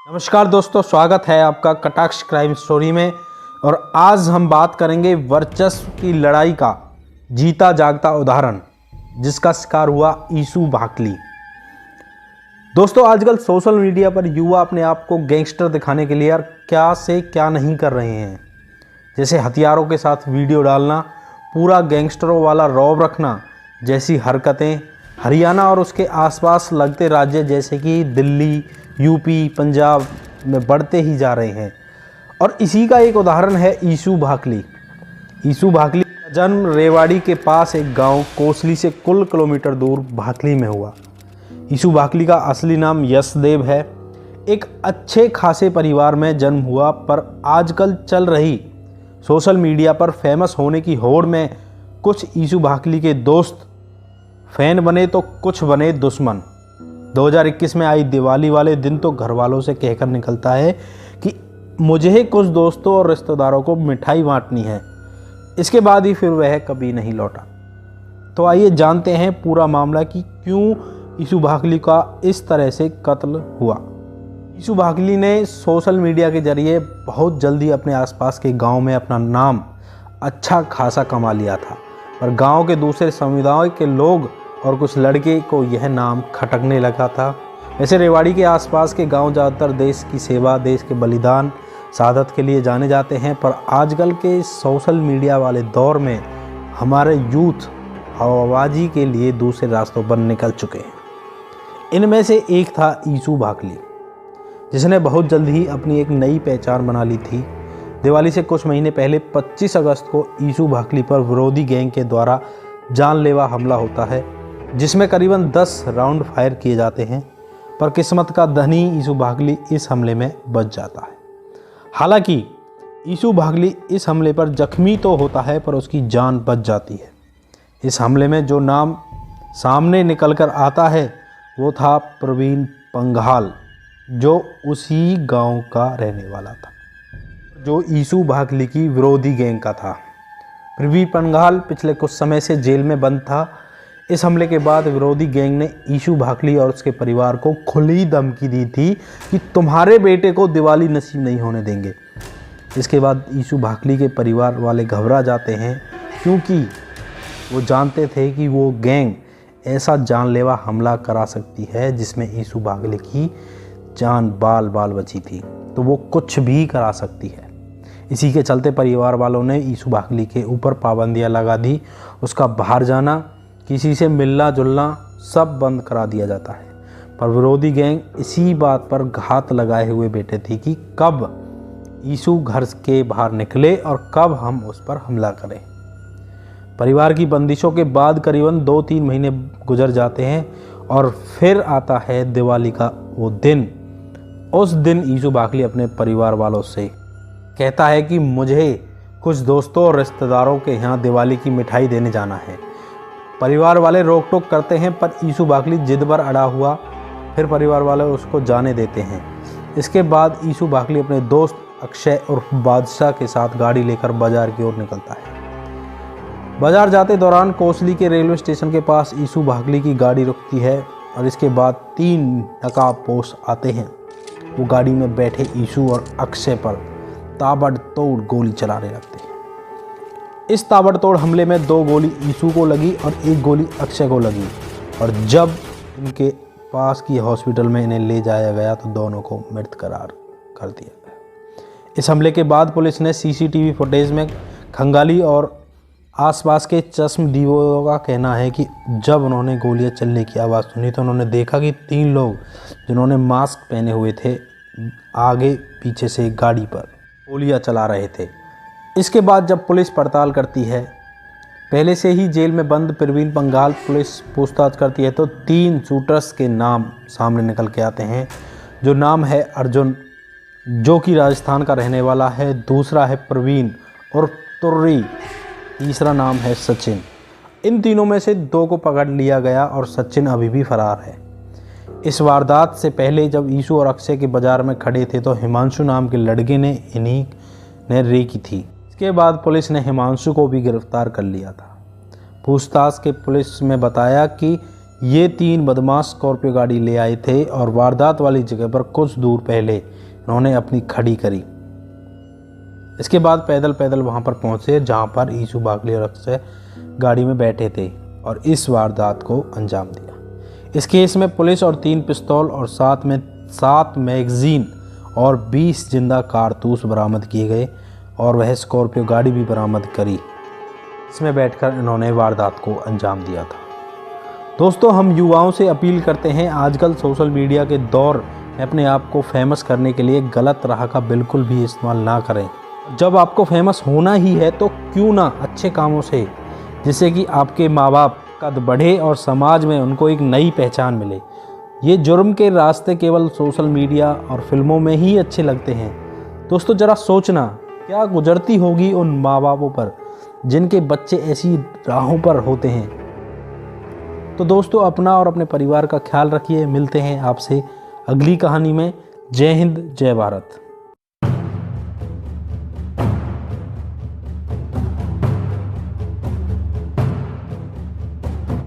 नमस्कार दोस्तों, स्वागत है आपका कटाक्ष क्राइम स्टोरी में। और आज हम बात करेंगे वर्चस्व की लड़ाई का जीता जागता उदाहरण जिसका शिकार हुआ ईशू भाकली। दोस्तों, आजकल सोशल मीडिया पर युवा अपने आप को गैंगस्टर दिखाने के लिए यार क्या से क्या नहीं कर रहे हैं। जैसे हथियारों के साथ वीडियो डालना, पूरा गैंगस्टरों वाला रौब रखना जैसी हरकतें हरियाणा और उसके आसपास लगते राज्य जैसे कि दिल्ली, यूपी, पंजाब में बढ़ते ही जा रहे हैं। और इसी का एक उदाहरण है ईशू भाकली। ईशू भाकली का जन्म रेवाड़ी के पास एक गांव कोसली से कुल किलोमीटर दूर भाकली में हुआ। ईशू भाकली का असली नाम यशदेव है। एक अच्छे खासे परिवार में जन्म हुआ, पर आजकल चल रही सोशल मीडिया पर फेमस होने की होड़ में कुछ ईशू भाकली के दोस्त फैन बने तो कुछ बने दुश्मन। 2021 में आई दिवाली वाले दिन तो घर वालों से कहकर निकलता है कि मुझे कुछ दोस्तों और रिश्तेदारों को मिठाई बांटनी है। इसके बाद ही फिर वह कभी नहीं लौटा। तो आइए जानते हैं पूरा मामला कि क्यों ईशू भाकली का इस तरह से कत्ल हुआ। ईशू भाकली ने सोशल मीडिया के जरिए बहुत जल्दी अपने आसपास के गांव में अपना नाम अच्छा खासा कमा लिया था, पर गांव के दूसरे समुदाय के लोग और कुछ लड़के को यह नाम खटकने लगा था। वैसे रेवाड़ी के आसपास के गांव ज़्यादातर देश की सेवा, देश के बलिदान, शहादत के लिए जाने जाते हैं, पर आजकल के सोशल मीडिया वाले दौर में हमारे यूथ हवाबाजी के लिए दूसरे रास्तों पर निकल चुके हैं। इनमें से एक था ईशू भाकली, जिसने बहुत जल्द ही अपनी एक नई पहचान बना ली थी। दिवाली से कुछ महीने पहले 25 अगस्त को ईशू भाकली पर विरोधी गैंग के द्वारा जानलेवा हमला होता है, जिसमें करीबन 10 राउंड फायर किए जाते हैं, पर किस्मत का धनी ईशू भाकली इस हमले में बच जाता है। हालांकि ईशू भाकली इस हमले पर जख्मी तो होता है, पर उसकी जान बच जाती है। इस हमले में जो नाम सामने निकल कर आता है वो था प्रवीण पंघाल, जो उसी गांव का रहने वाला था, जो ईशू भाकली की विरोधी गैंग का था। प्रवीण पंघाल पिछले कुछ समय से जेल में बंद था। इस हमले के बाद विरोधी गैंग ने ईशू भाकली और उसके परिवार को खुली धमकी दी थी कि तुम्हारे बेटे को दिवाली नसीब नहीं होने देंगे। इसके बाद ईशू भाकली के परिवार वाले घबरा जाते हैं, क्योंकि वो जानते थे कि वो गैंग ऐसा जानलेवा हमला करा सकती है जिसमें ईशू भाकली की जान बाल बाल बची थी, तो वो कुछ भी करा सकती है। इसी के चलते परिवार वालों ने ईशू भाकली के ऊपर पाबंदियां लगा दी। उसका बाहर जाना, किसी से मिलना जुलना सब बंद करा दिया जाता है। पर विरोधी गैंग इसी बात पर घात लगाए हुए बैठे थी कि कब ईशू घर के बाहर निकले और कब हम उस पर हमला करें। परिवार की बंदिशों के बाद करीबन 2-3 महीने गुजर जाते हैं और फिर आता है दिवाली का वो दिन। उस दिन ईशू भाकली अपने परिवार वालों से कहता है कि मुझे कुछ दोस्तों और रिश्तेदारों के यहाँ दिवाली की मिठाई देने जाना है। परिवार वाले रोक टोक करते हैं, पर ईशू भाकली जिद पर अड़ा हुआ। फिर परिवार वाले उसको जाने देते हैं। इसके बाद ईशू भाकली अपने दोस्त अक्षय और बादशाह के साथ गाड़ी लेकर बाजार की ओर निकलता है। बाजार जाते दौरान कोसली के रेलवे स्टेशन के पास ईशू भाकली की गाड़ी रुकती है और इसके बाद 3 नकाबपोश आते हैं। वो गाड़ी में बैठे ईशू और अक्षय पर ताबड़तोड़ गोली चलाने लगते हैं। इस ताबड़तोड़ हमले में 2 गोली ईशू को लगी और 1 गोली अक्षय को लगी, और जब इनके पास की हॉस्पिटल में इन्हें ले जाया गया तो दोनों को मृत करार कर दिया गया। इस हमले के बाद पुलिस ने सीसीटीवी फुटेज में खंगाली और आसपास के चश्मदीदों का कहना है कि जब उन्होंने गोलियां चलने की आवाज़ सुनी तो उन्होंने देखा कि 3 लोग जिन्होंने मास्क पहने हुए थे आगे पीछे से गाड़ी पर गोलियां चला रहे थे। इसके बाद जब पुलिस पड़ताल करती है, पहले से ही जेल में बंद प्रवीण पंघाल पुलिस पूछताछ करती है तो 3 शूटर्स के नाम सामने निकल के आते हैं। जो नाम है अर्जुन, जो कि राजस्थान का रहने वाला है, दूसरा है प्रवीण और तुर्री, तीसरा नाम है सचिन। इन तीनों में से 2 को पकड़ लिया गया और सचिन अभी भी फरार है। इस वारदात से पहले जब ईशू और अक्षय के बाजार में खड़े थे तो हिमांशु नाम के लड़के ने इन्हीं ने रे की थी। इसके बाद पुलिस ने हिमांशु को भी गिरफ्तार कर लिया था। पूछताछ के पुलिस में बताया कि ये 3 बदमाश स्कॉर्पियो गाड़ी ले आए थे और वारदात वाली जगह पर कुछ दूर पहले उन्होंने अपनी खड़ी करी। इसके बाद पैदल पैदल वहाँ पर पहुँचे जहाँ पर ईशू भागले और अक्षय गाड़ी में बैठे थे और इस वारदात को अंजाम दिया। इस केस में पुलिस और 3 पिस्तौल और साथ में 7 मैगजीन और 20 जिंदा कारतूस बरामद किए गए और वह स्कॉर्पियो गाड़ी भी बरामद करी। इसमें बैठकर इन्होंने वारदात को अंजाम दिया था। दोस्तों, हम युवाओं से अपील करते हैं, आजकल सोशल मीडिया के दौर में अपने आप को फेमस करने के लिए गलत राह का बिल्कुल भी इस्तेमाल ना करें। जब आपको फेमस होना ही है तो क्यों ना अच्छे कामों से, जिससे कि आपके माँ बाप कद बढ़े और समाज में उनको एक नई पहचान मिले। ये जुर्म के रास्ते केवल सोशल मीडिया और फिल्मों में ही अच्छे लगते हैं। दोस्तों, ज़रा सोचना क्या गुजरती होगी उन माँ बापों पर जिनके बच्चे ऐसी राहों पर होते हैं। तो दोस्तों, अपना और अपने परिवार का ख्याल रखिए। मिलते हैं आपसे अगली कहानी में। जय हिंद, जय भारत।